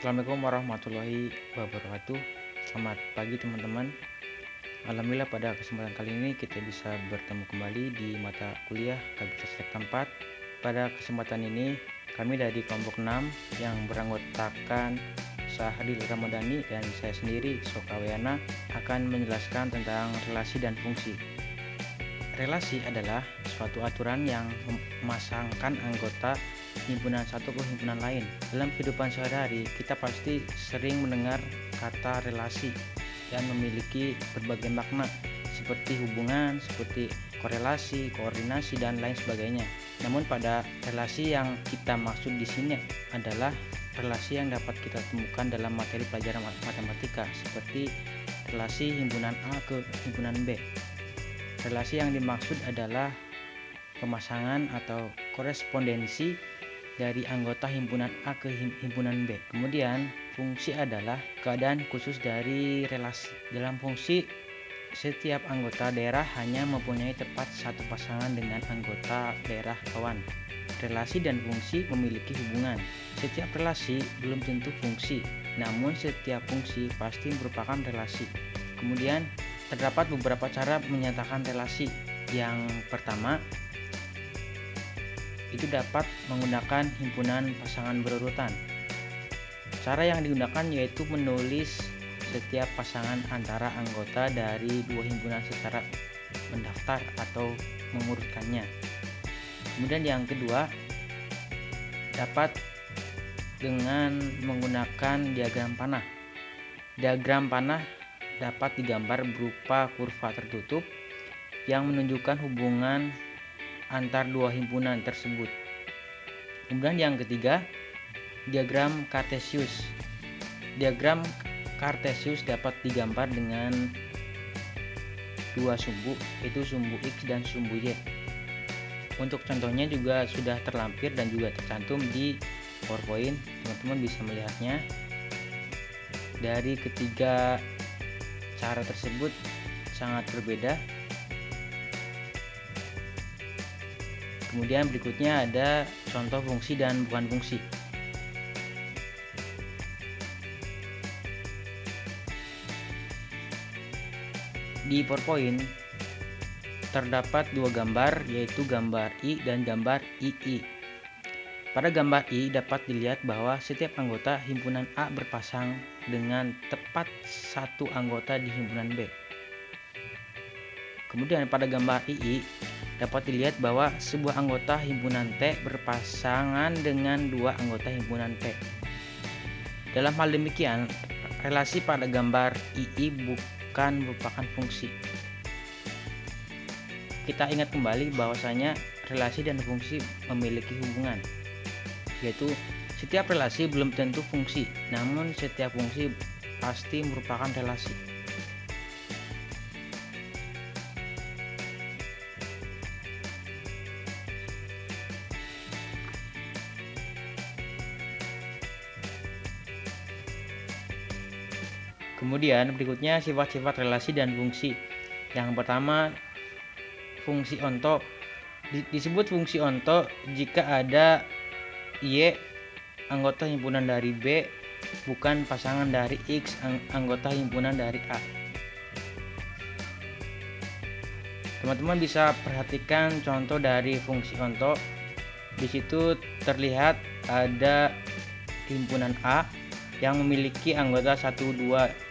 Assalamualaikum warahmatullahi wabarakatuh. Selamat pagi teman-teman. Alhamdulillah pada kesempatan kali ini kita bisa bertemu kembali di mata kuliah Kabinet Selekta 4. Pada kesempatan ini kami dari kelompok 6 yang beranggotakan Sahril Ramadhani dan saya sendiri Sokawayana akan menjelaskan tentang relasi dan fungsi. Relasi adalah suatu aturan yang memasangkan anggota himpunan satu ke himpunan lain. Dalam kehidupan sehari-hari, kita pasti sering mendengar kata relasi dan memiliki berbagai makna seperti hubungan, seperti korelasi, koordinasi, dan lain sebagainya. Namun pada relasi yang kita maksud di sini adalah relasi yang dapat kita temukan dalam materi pelajaran matematika seperti relasi himpunan A ke himpunan B. Relasi yang dimaksud adalah pemasangan atau korespondensi dari anggota himpunan A ke himpunan B. Kemudian, fungsi adalah keadaan khusus dari relasi. Dalam fungsi, setiap anggota daerah hanya mempunyai tepat satu pasangan dengan anggota daerah kawan. Relasi dan fungsi memiliki hubungan. Setiap relasi belum tentu fungsi, namun setiap fungsi pasti merupakan relasi. Kemudian, terdapat beberapa cara menyatakan relasi. Yang pertama, itu dapat menggunakan himpunan pasangan berurutan. Cara yang digunakan yaitu menulis setiap pasangan antara anggota dari dua himpunan secara mendaftar atau mengurutkannya. Kemudian yang kedua, dapat dengan menggunakan diagram panah. Diagram panah dapat digambar berupa kurva tertutup yang menunjukkan hubungan antar dua himpunan tersebut. Kemudian yang ketiga, diagram Cartesius. Diagram Cartesius dapat digambar dengan dua sumbu, yaitu sumbu X dan sumbu Y. Untuk contohnya juga sudah terlampir dan juga tercantum di PowerPoint. Teman-teman bisa melihatnya. Dari ketiga cara tersebut sangat berbeda. Kemudian berikutnya ada contoh fungsi dan bukan fungsi. Di PowerPoint terdapat dua gambar, yaitu gambar I dan gambar II. Pada gambar I dapat dilihat bahwa setiap anggota himpunan A berpasang dengan tepat satu anggota di himpunan B. Kemudian pada gambar II dapat dilihat bahwa sebuah anggota himpunan T berpasangan dengan dua anggota himpunan P. Dalam hal demikian, relasi pada gambar II bukan merupakan fungsi. Kita ingat kembali bahwasanya relasi dan fungsi memiliki hubungan, yaitu setiap relasi belum tentu fungsi, namun setiap fungsi pasti merupakan relasi. Kemudian berikutnya sifat-sifat relasi dan fungsi. Yang pertama, fungsi onto. Disebut fungsi onto jika ada Y anggota himpunan dari B bukan pasangan dari X anggota himpunan dari A. Teman-teman bisa perhatikan contoh dari fungsi onto. Di situ terlihat ada himpunan A yang memiliki anggota 1, 2,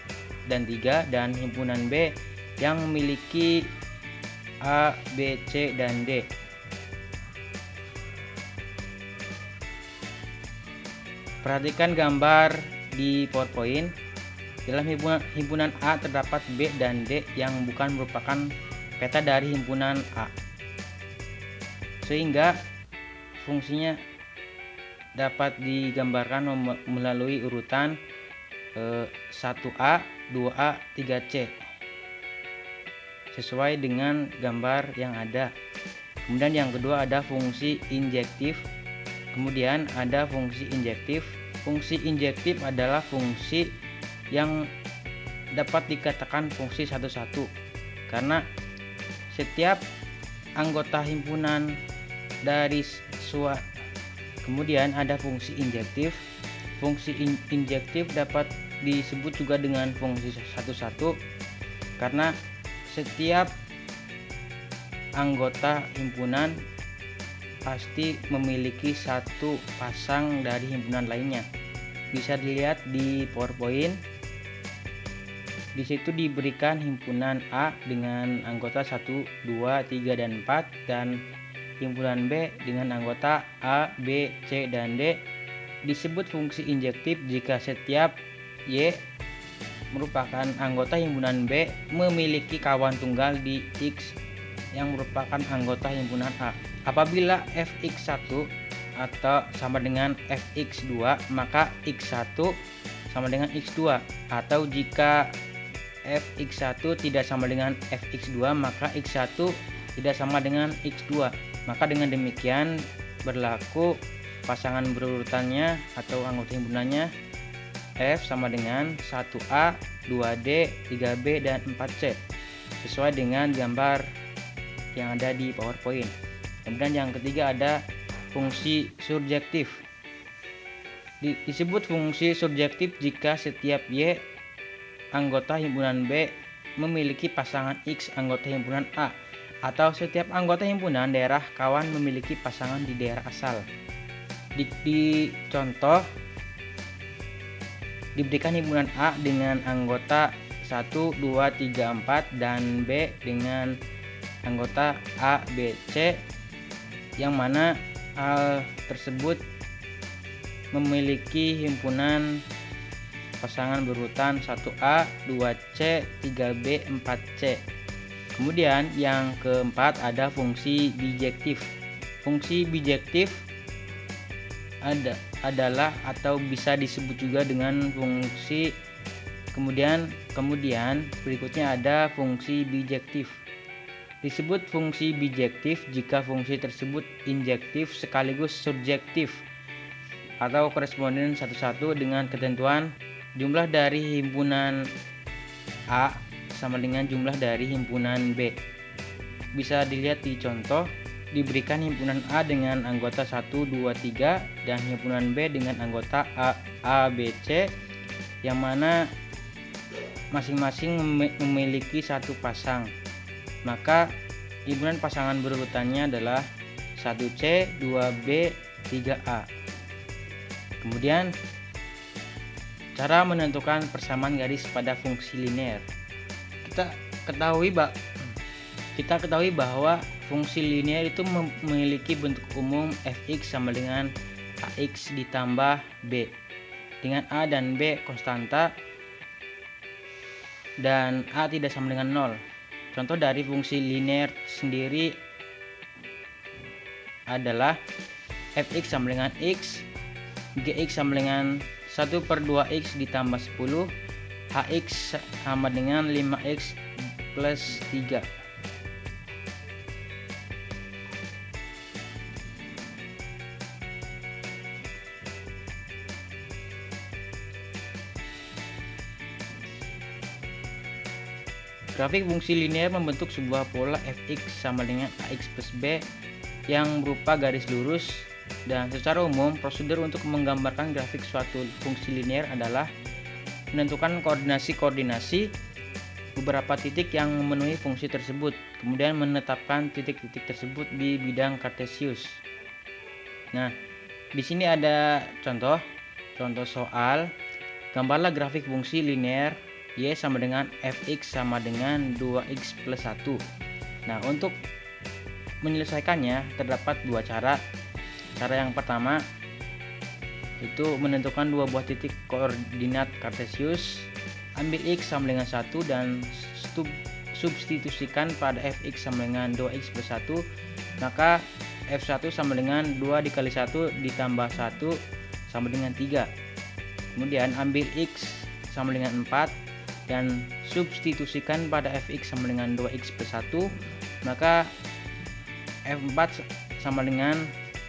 dan 3 dan himpunan B yang memiliki A, B, C, dan D. Perhatikan gambar di PowerPoint. Dalam himpunan A terdapat B dan D yang bukan merupakan peta dari himpunan A. Sehingga fungsinya dapat digambarkan melalui urutan 1A, 2A, 3C sesuai dengan gambar yang ada. Kemudian yang kedua ada fungsi injektif. Kemudian ada fungsi injektif. Fungsi injektif adalah fungsi yang dapat dikatakan fungsi satu-satu karena setiap anggota himpunan dari suatu. Kemudian ada fungsi injektif. Fungsi injektif dapat disebut juga dengan fungsi satu-satu karena setiap anggota himpunan pasti memiliki satu pasang dari himpunan lainnya. Bisa dilihat di PowerPoint. Di situ diberikan himpunan A dengan anggota 1, 2, 3, dan 4 dan himpunan B dengan anggota A, B, C, dan D. Disebut fungsi injektif jika setiap Y merupakan anggota himpunan B memiliki kawan tunggal di X yang merupakan anggota himpunan A. Apabila Fx1 atau sama dengan Fx2, maka X1 sama dengan X2, atau jika Fx1 tidak sama dengan Fx2, maka X1 tidak sama dengan X2. Maka dengan demikian berlaku pasangan berurutannya atau anggota himpunannya F sama dengan 1A, 2D, 3B, dan 4C sesuai dengan gambar yang ada di PowerPoint. Kemudian yang ketiga ada fungsi surjektif. Disebut fungsi surjektif jika setiap Y anggota himpunan B memiliki pasangan X anggota himpunan A, atau setiap anggota himpunan daerah kawan memiliki pasangan di daerah asal. Di contoh diberikan himpunan A dengan anggota 1, 2, 3, 4 dan B dengan anggota A, B, C, yang mana hal tersebut memiliki himpunan pasangan berurutan 1A, 2C, 3B, 4C. Kemudian yang keempat ada fungsi bijektif. Fungsi bijektif adalah atau bisa disebut juga dengan fungsi kemudian berikutnya ada fungsi bijektif. Disebut fungsi bijektif jika fungsi tersebut injektif sekaligus surjektif atau koresponden satu-satu dengan ketentuan jumlah dari himpunan A sama dengan jumlah dari himpunan B. Bisa dilihat di contoh, diberikan himpunan A dengan anggota 1, 2, 3 dan himpunan B dengan anggota A, B, C, yang mana masing-masing memiliki satu pasang. Maka himpunan pasangan berurutannya adalah 1C, 2B, 3A. Kemudian cara menentukan persamaan garis pada fungsi linear. Kita ketahui bahwa fungsi linear itu memiliki bentuk umum fx sama dengan ax ditambah b, dengan a dan b konstanta dan a tidak sama dengan 0. Contoh dari fungsi linear sendiri adalah fx sama dengan x, gx sama dengan 1/2x ditambah 10, hx sama dengan 5x plus 3. Grafik fungsi linear membentuk sebuah pola fx sama dengan ax plus b yang berupa garis lurus, dan secara umum prosedur untuk menggambarkan grafik suatu fungsi linear adalah menentukan koordinasi beberapa titik yang memenuhi fungsi tersebut, kemudian menetapkan titik-titik tersebut di bidang kartesius. Nah, di sini ada contoh soal. Gambarlah grafik fungsi linear y sama dengan fx sama dengan 2x plus 1. Nah, untuk menyelesaikannya terdapat dua cara. Cara yang pertama itu menentukan dua buah titik koordinat kartesius. Ambil x sama dengan 1 dan substitusikan pada fx sama dengan 2x plus 1. Maka f1 sama dengan 2 dikali 1 ditambah 1 sama dengan 3. Kemudian ambil x sama dengan 4 dan substitusikan pada fx sama dengan 2x plus 1, maka f4 sama dengan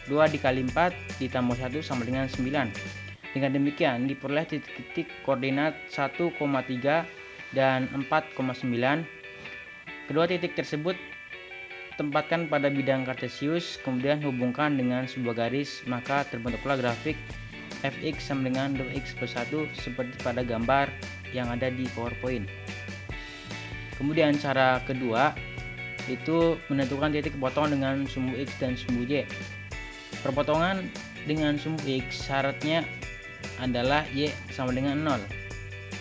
2 dikali 4 ditambah 1 sama dengan 9. Dengan demikian diperoleh titik-titik koordinat 1,3 dan 4,9. Kedua titik tersebut tempatkan pada bidang kartesius, kemudian hubungkan dengan sebuah garis, maka terbentuklah grafik fx sama dengan 2x plus 1 seperti pada gambar yang ada di PowerPoint. Kemudian cara kedua itu menentukan titik potong dengan sumbu x dan sumbu y. Perpotongan dengan sumbu x syaratnya adalah y sama dengan 0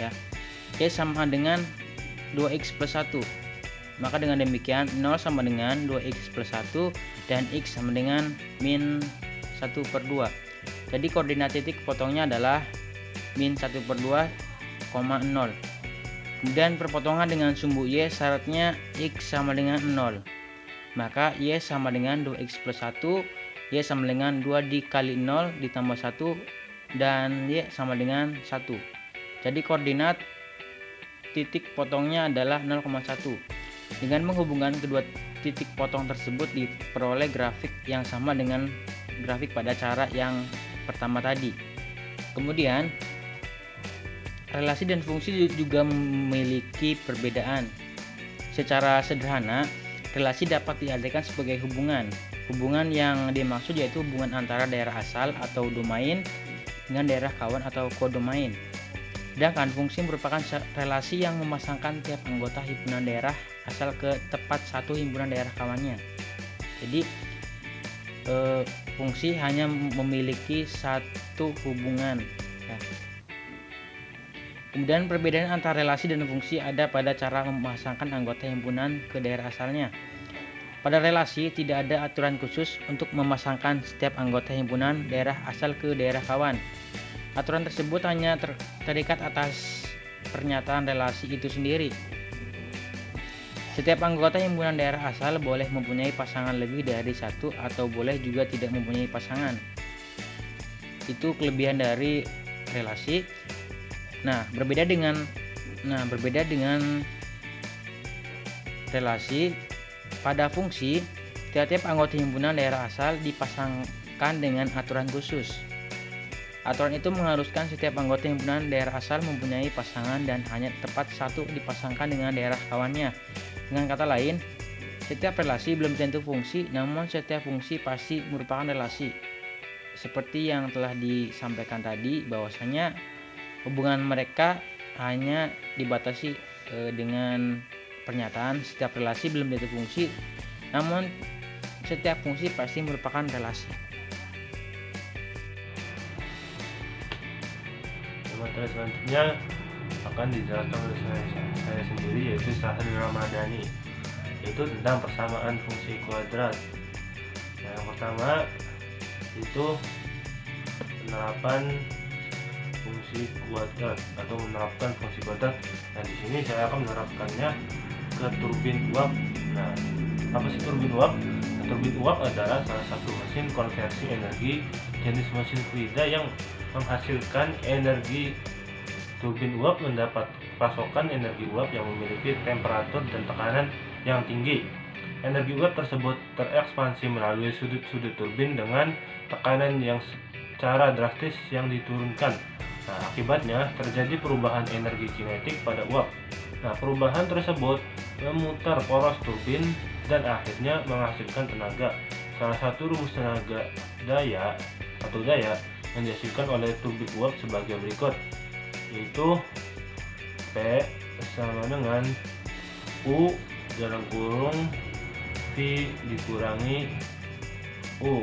ya. Y sama dengan 2x plus 1. Maka dengan demikian 0 sama dengan 2x plus 1 dan x sama dengan min 1/2. Jadi koordinat titik potongnya adalah min 1/2, 0. Kemudian perpotongan dengan sumbu y syaratnya x sama dengan 0. Maka y sama dengan 2x plus 1, y sama dengan 2 dikali 0 ditambah 1 dan y sama dengan 1. Jadi koordinat titik potongnya adalah 0,1. Dengan menghubungkan kedua titik potong tersebut diperoleh grafik yang sama dengan grafik pada cara yang pertama tadi. Kemudian relasi dan fungsi juga memiliki perbedaan. Secara sederhana, relasi dapat diartikan sebagai hubungan. Hubungan yang dimaksud yaitu hubungan antara daerah asal atau domain dengan daerah kawan atau kodomain. Sedangkan fungsi merupakan relasi yang memasangkan tiap anggota himpunan daerah asal ke tepat satu himpunan daerah kawannya. Jadi fungsi hanya memiliki satu hubungan ya. Kemudian perbedaan antara relasi dan fungsi ada pada cara memasangkan anggota himpunan ke daerah asalnya. Pada relasi tidak ada aturan khusus untuk memasangkan setiap anggota himpunan daerah asal ke daerah kawan. Aturan tersebut hanya terikat atas pernyataan relasi itu sendiri. Setiap anggota himpunan daerah asal boleh mempunyai pasangan lebih dari satu atau boleh juga tidak mempunyai pasangan. Itu kelebihan dari relasi. Berbeda dengan relasi, pada fungsi tiap-tiap anggota himpunan daerah asal dipasangkan dengan aturan khusus. Aturan itu mengharuskan setiap anggota himpunan daerah asal mempunyai pasangan dan hanya tepat satu dipasangkan dengan daerah kawannya. Dengan kata lain, setiap relasi belum tentu fungsi, namun setiap fungsi pasti merupakan relasi. Seperti yang telah disampaikan tadi, bahwasanya hubungan mereka hanya dibatasi dengan pernyataan setiap relasi belum tentu fungsi, namun setiap fungsi pasti merupakan relasi. Materi selanjutnya akan dijelaskan oleh saya sendiri, yaitu Sahri Ramadhani, yaitu tentang persamaan fungsi kuadrat. Yang pertama itu penerapan fungsi kuadrat atau menerapkan fungsi kuadrat. Di sini saya akan menerapkannya ke turbin uap. Apa sih turbin uap? Turbin uap adalah salah satu mesin konversi energi jenis mesin fluida yang menghasilkan energi. Turbin uap mendapat pasokan energi uap yang memiliki temperatur dan tekanan yang tinggi. Energi uap tersebut terekspansi melalui sudut-sudut turbin dengan tekanan yang secara drastis yang diturunkan. Akibatnya terjadi perubahan energi kinetik pada uap. Perubahan tersebut memutar poros turbin dan akhirnya menghasilkan tenaga. Salah satu rumus tenaga daya yang dihasilkan oleh turbin uap sebagai berikut, yaitu P sama dengan U dalam kurung V dikurangi U.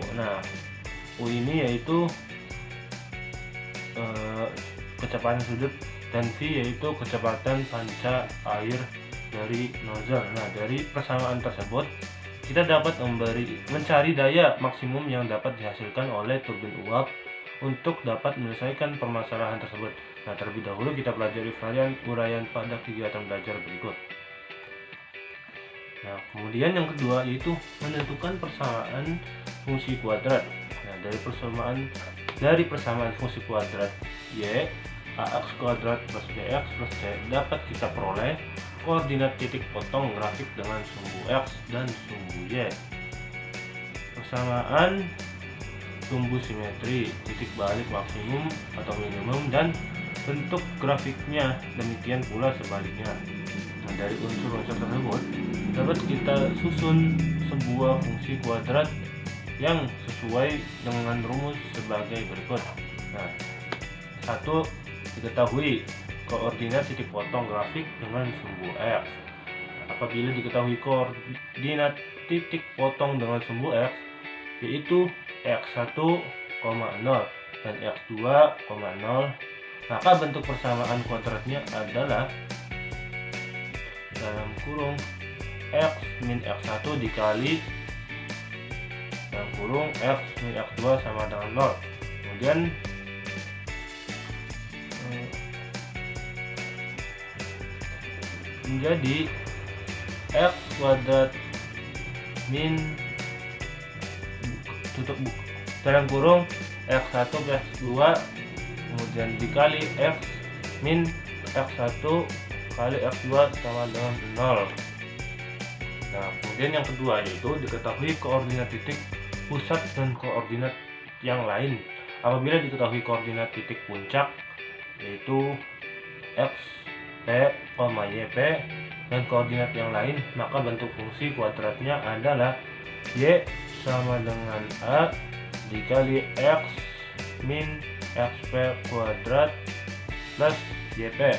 U ini yaitu kecepatan sudut dan V yaitu kecepatan panca air dari nozzle. Dari persamaan tersebut kita dapat mencari daya maksimum yang dapat dihasilkan oleh turbin uap untuk dapat menyelesaikan permasalahan tersebut. Terlebih dahulu kita pelajari uraian pada kegiatan belajar berikut. Kemudian yang kedua yaitu menentukan persamaan fungsi kuadrat. Dari persamaan fungsi kuadrat y ax kuadrat plus bx plus c dapat kita peroleh koordinat titik potong grafik dengan sumbu x dan sumbu y. Persamaan sumbu simetri, titik balik maksimum atau minimum, dan bentuk grafiknya demikian pula sebaliknya. Dari unsur-unsur tersebut dapat kita susun sebuah fungsi kuadrat yang sesuai dengan rumus sebagai berikut. Nah, satu, diketahui koordinat titik potong grafik dengan sumbu X. Apabila diketahui koordinat titik potong dengan sumbu X, yaitu X1, 0 dan X2, 0, maka bentuk persamaan kuadratnya adalah dalam kurung X min X1 dikali dalam kurung X min X2 sama dengan 0. Kemudian menjadi X kuadrat min dalam kurung X1 plus X2 kemudian dikali X min X1 kali X2 sama dengan 0. Nah, kemudian yang kedua yaitu diketahui koordinat titik pusat dan koordinat yang lain. Apabila diketahui koordinat titik puncak yaitu X, P, YP dan koordinat yang lain, maka bentuk fungsi kuadratnya adalah Y sama dengan A dikali X min XP kuadrat plus YP.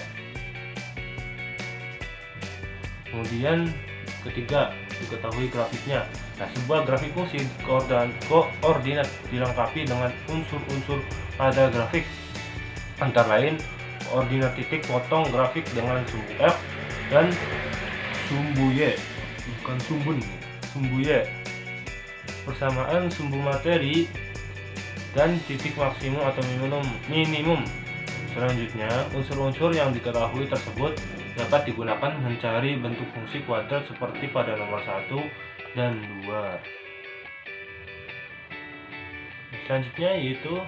Kemudian ketiga, diketahui grafiknya. Nah, sebuah grafik fungsi koordinat dilengkapi dengan unsur-unsur pada grafik, antara lain koordinat titik potong grafik dengan sumbu X dan sumbu Y, bukan sumbun, sumbu Y, persamaan sumbu materi dan titik maksimum atau minimum. Selanjutnya, unsur-unsur yang diketahui tersebut dapat digunakan mencari bentuk fungsi kuadrat seperti pada nomor 1 dan 2. Selanjutnya yaitu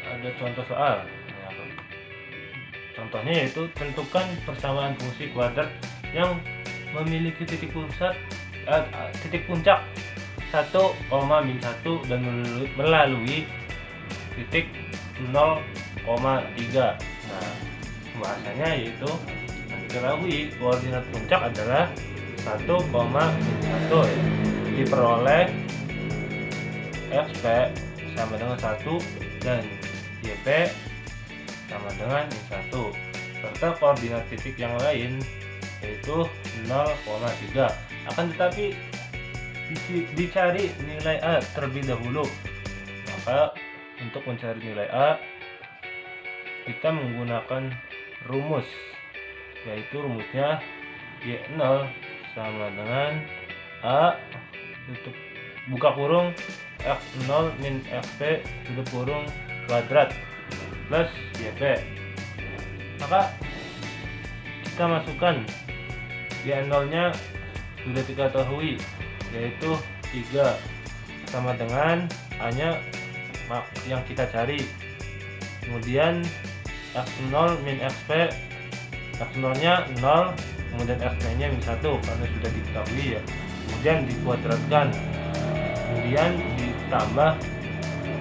ada contoh soal. Contohnya yaitu tentukan persamaan fungsi kuadrat yang memiliki titik puncak 1, dan melalui titik 0,3. Nah, bahasanya yaitu diketahui koordinat puncak adalah 1,1 ya. Diperoleh XP sama dengan 1 dan YP sama dengan 1, serta koordinat titik yang lain yaitu 0,3. Akan tetapi dicari nilai A terlebih dahulu. Maka untuk mencari nilai A kita menggunakan rumus, yaitu rumusnya Y0 sama dengan A tutup buka kurung X0 min XP tutup kurung kuadrat plus YP. Maka kita masukkan Y0 nya sudah diketahui yaitu 3 sama dengan A nya yang kita cari. Kemudian X0 min XP, X0 nya 0, kemudian XP nya min 1 karena sudah diketahui ya. Kemudian dikuadratkan, kemudian ditambah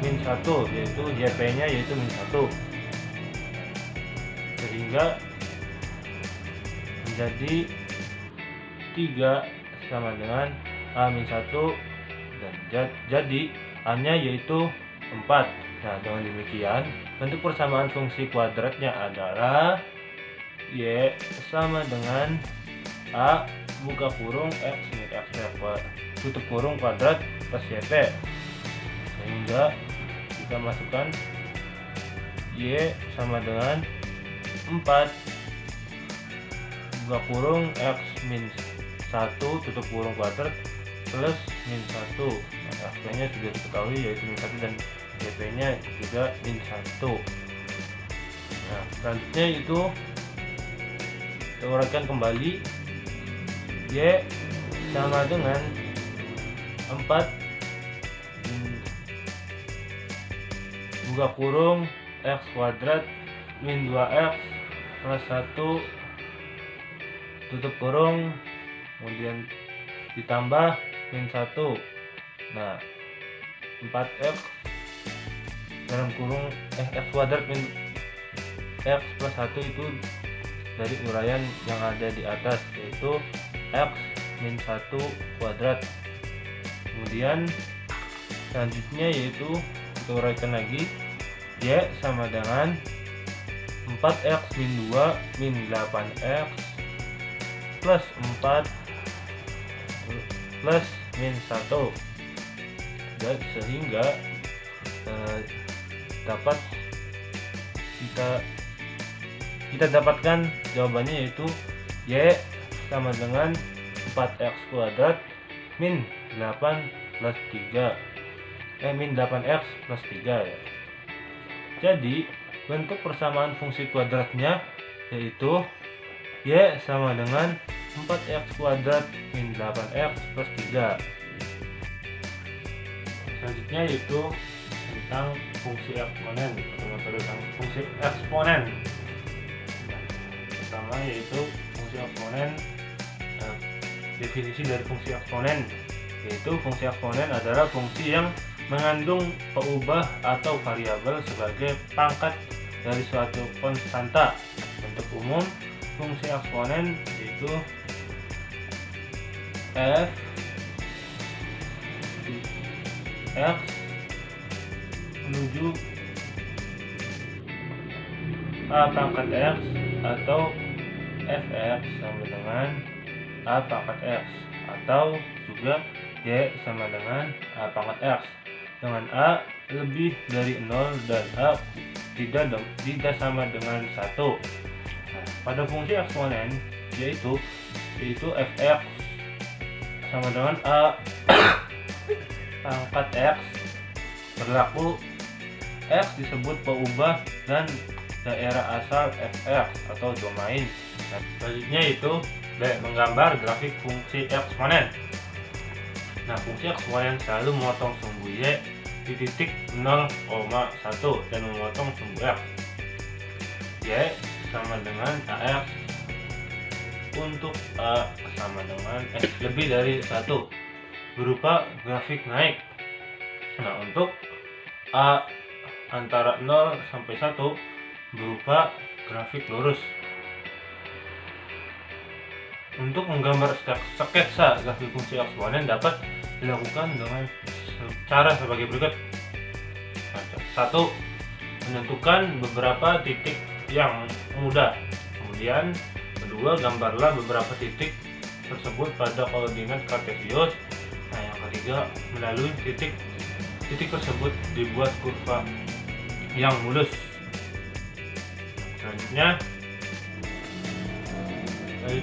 min 1 yaitu YP nya yaitu min 1, sehingga menjadi 3 sama dengan A min 1 dan jadi A nya yaitu 4. Nah, dengan demikian bentuk persamaan fungsi kuadratnya adalah Y sama dengan A buka kurung X min XP tutup kurung kuadrat plus YP, sehingga kita masukkan Y sama dengan 4 buka kurung X min 1 tutup kurung kuadrat plus min 1. Nah, XP nya sudah diketahui yaitu min 1 dan YP nya juga min 1. Nah, selanjutnya itu kita uraikan kembali. Y sama dengan 4 buka kurung X kuadrat min 2X plus 1 tutup kurung kemudian ditambah min 1. Nah, 4X dalam kurung X kuadrat min X plus 1 itu dari uraian yang ada di atas, yaitu X min 1 kuadrat. Kemudian selanjutnya yaitu kita uraikan lagi Y sama dengan 4x min 2 min 8x plus 4 plus min 1. Dan sehingga dapat kita dapatkan jawabannya, yaitu Y sama dengan 4x kuadrat min 8 plus 3 min 8x plus 3 ya. Jadi bentuk persamaan fungsi kuadratnya yaitu Y sama dengan 4x kuadrat min 8x plus 3. Selanjutnya yaitu tentang fungsi eksponen atau metode tentang fungsi eksponen. Pertama yaitu fungsi eksponen. Definisi dari fungsi eksponen yaitu fungsi eksponen adalah fungsi yang mengandung peubah atau variabel sebagai pangkat dari suatu konstanta. Bentuk umum fungsi eksponen yaitu f x menuju a pangkat x atau fx sama dengan a pangkat x, atau juga y sama dengan a pangkat x dengan a lebih dari 0 dan a tidak sama dengan 1. Nah, pada fungsi eksponen yaitu fx sama dengan a pangkat x, berlaku x disebut peubah dan daerah asal fx atau domain. Nah, selanjutnya itu menggambar grafik fungsi eksponen. Nah, fungsi eksponen selalu memotong sumbu y di titik 0,1 dan memotong sumbu x. Y sama dengan ax untuk a sama dengan x lebih dari 1 berupa grafik naik. Nah, untuk a antara 0 sampai 1 berupa grafik lurus. Untuk menggambar sketsa grafik fungsi eksponen dapat dilakukan dengan cara sebagai berikut. 1. Menentukan beberapa titik yang mudah. Kemudian kedua, gambarlah beberapa titik tersebut pada koordinat kartesius. Nah, yang ketiga, melalui titik tersebut dibuat kurva yang mulus. Selanjutnya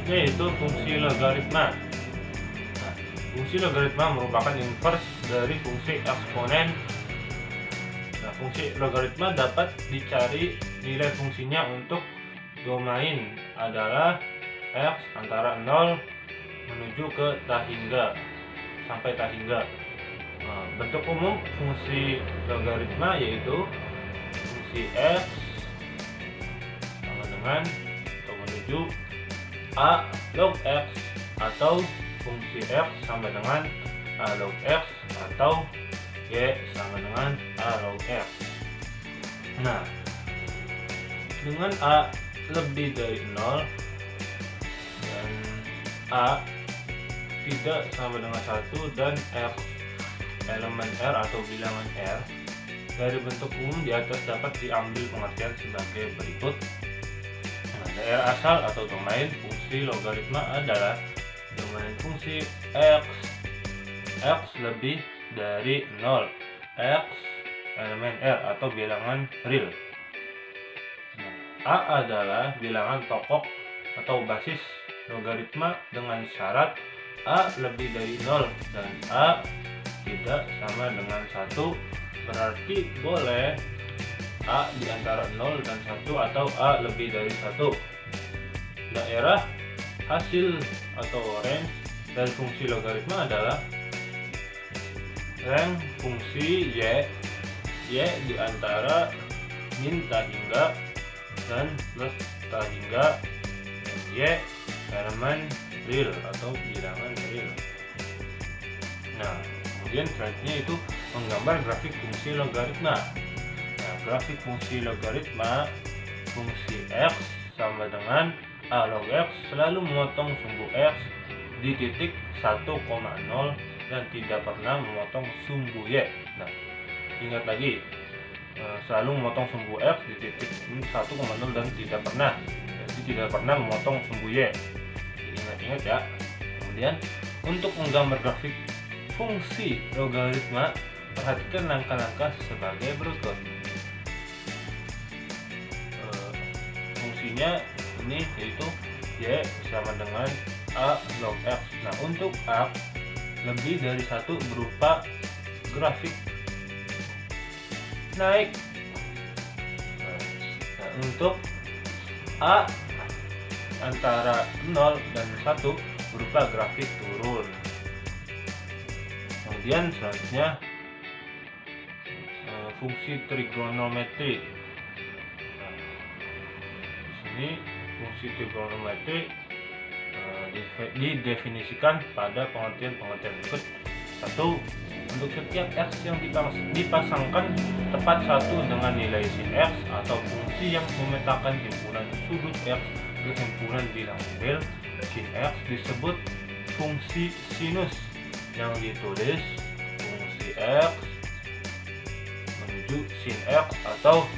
yaitu fungsi logaritma. Nah, fungsi logaritma merupakan inverse dari fungsi eksponen. Nah, fungsi logaritma dapat dicari nilai fungsinya untuk domain adalah x antara 0 menuju ke sampai tahingga. Nah, bentuk umum fungsi logaritma yaitu fungsi x sama dengan atau menuju a log x, atau fungsi x sama dengan a log x, atau y sama dengan a log x. Nah, dengan a lebih dari 0 dan a tidak sama dengan 1 dan x elemen r atau bilangan r, dari bentuk umum di atas dapat diambil pengertian sebagai berikut. Nah, daerah asal atau domain fungsi logaritma adalah domain fungsi x lebih dari 0, x elemen r atau bilangan real. Nah, a adalah bilangan pokok atau basis logaritma dengan syarat a lebih dari 0 dan a tidak sama dengan 1, berarti boleh a di antara 0 dan 1 atau a lebih dari 1. Daerah hasil atau range dari fungsi logaritma adalah range fungsi y di antara min tahingga dan plus tahingga, y elemen real atau bilangan real. Nah, kemudian selanjutnya itu menggambar grafik fungsi logaritma. Nah, grafik fungsi logaritma fungsi x sama dengan a log x selalu memotong sumbu x di titik 1,0 dan tidak pernah memotong sumbu y. Nah, ingat lagi, selalu memotong sumbu X di titik 1,0 dan tidak pernah memotong sumbu Y. Ingat-ingat ya. Kemudian untuk menggambar grafik fungsi logaritma, perhatikan langkah-langkah sebagai berikut. Fungsinya ini yaitu Y sama dengan A log X. Nah, untuk A lebih dari 1 berupa grafik naik. Nah, untuk A antara 0 dan 1 berupa grafik turun. Kemudian selanjutnya fungsi trigonometri. Nah, di sini fungsi trigonometri didefinisikan pada pengertian berikut. 1. Untuk setiap X yang dipasangkan tepat satu dengan nilai sin X atau fungsi yang memetakan himpunan sudut X ke himpunan bilang real sin X disebut fungsi sinus, yang ditulis fungsi X menuju sin X atau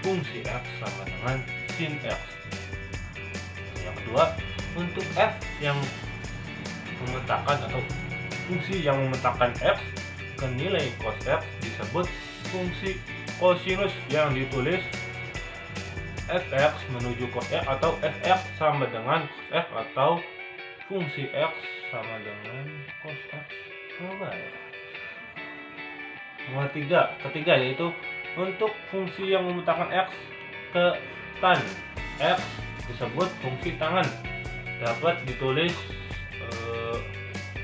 fungsi X sama dengan sin X. Yang kedua, untuk F yang memetakan atau fungsi yang memetakan X ke nilai cos X disebut fungsi kosinus, yang ditulis fx menuju cos X atau fx sama dengan cos X atau fungsi X sama dengan cos X. Coba ya. Nomor ketiga yaitu untuk fungsi yang memetakan X ke tan X disebut fungsi tangan, dapat ditulis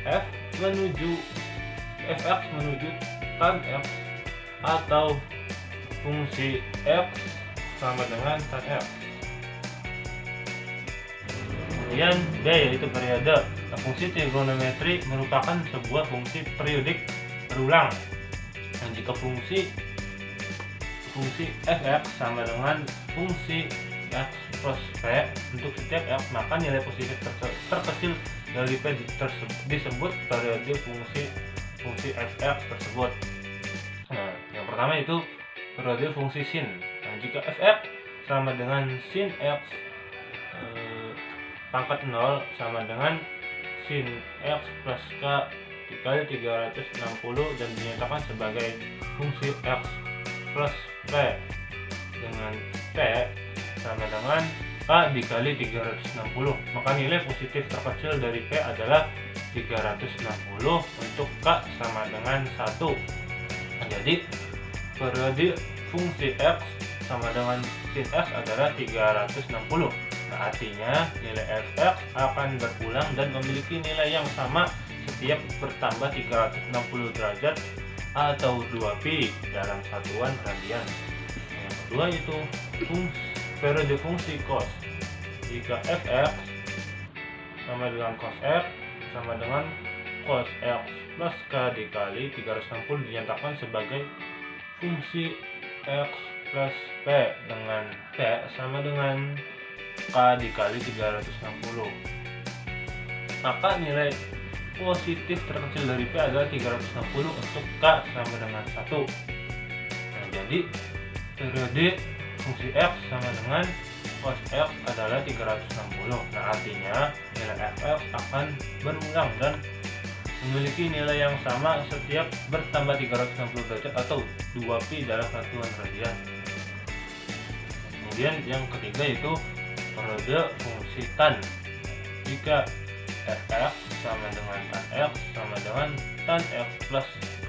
fx menuju tan X atau fungsi X sama dengan tan X. Kemudian B yaitu periode. Nah, fungsi trigonometri merupakan sebuah fungsi periodik berulang. Dan jika fungsi fx sama dengan fungsi X plus P untuk setiap X, maka nilai positif terkecil dari P disebut periode fungsi fx tersebut. Nah, yang pertama itu periode fungsi sin. Nah, jika fx sama dengan sin X pangkat 0 sama dengan sin X plus K dikali 360 dan dinyatakan sebagai fungsi X plus P dengan P sama dengan K dikali 360, maka nilai positif terkecil dari P adalah 360 untuk K sama dengan 1. Nah, jadi periode fungsi X sama dengan sin X adalah 360. Nah, artinya nilai fx akan berulang dan memiliki nilai yang sama setiap bertambah 360 derajat atau 2pi dalam satuan radian. Yang kedua itu periode fungsi cos. Jika fx sama dengan cos X sama dengan cos X plus K dikali 360 dinyatakan sebagai fungsi X plus P dengan P sama dengan K dikali 360. Maka nilai positif terkecil dari P adalah 360 untuk K sama dengan 1. Nah, jadi periode fungsi X sama dengan cos X adalah 360. Nah, artinya nilai fx akan berulang dan memiliki nilai yang sama setiap bertambah 360 derajat atau 2pi dalam satuan radian. Kemudian yang ketiga itu periode fungsi tan. Jika fx sama dengan tan X sama dengan tan X plus K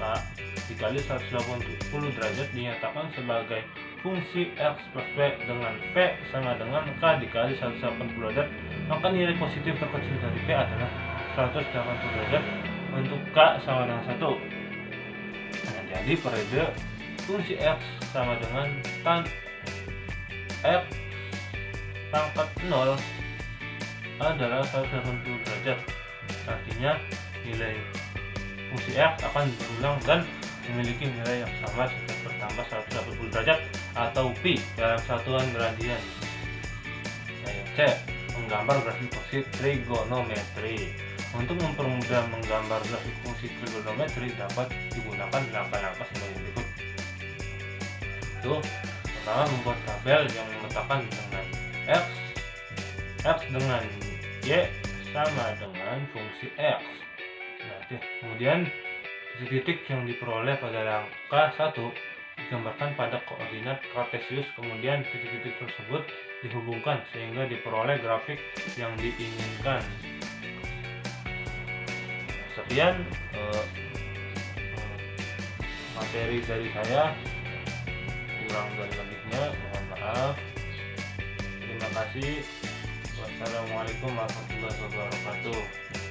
dikali 180 derajat dinyatakan sebagai fungsi X plus P dengan P sama dengan K dikali 180 derajat, maka nilai positif terkecil dari P adalah 180 derajat untuk K sama dengan 1. Nah, jadi periode fungsi X sama dengan tan X pangkat 0 adalah 180 derajat. Artinya nilai fungsi X akan berulang dan memiliki nilai yang sama setiap bertambah 180 derajat atau pi dalam satuan radian. Yang C, menggambar grafik fungsi trigonometri. Untuk mempermudah menggambar grafik fungsi trigonometri dapat digunakan langkah-langkah sebagai berikut. Itu pertama membuat tabel yang memetakan dengan X dengan Y sama dengan fungsi X. Nah, kemudian titik-titik yang diperoleh pada langkah 1 digambarkan pada koordinat kartesius, kemudian titik-titik tersebut dihubungkan sehingga diperoleh grafik yang diinginkan. Sekian materi dari saya, kurang dan lebihnya mohon maaf. Terima kasih. Wassalamualaikum warahmatullahi wabarakatuh.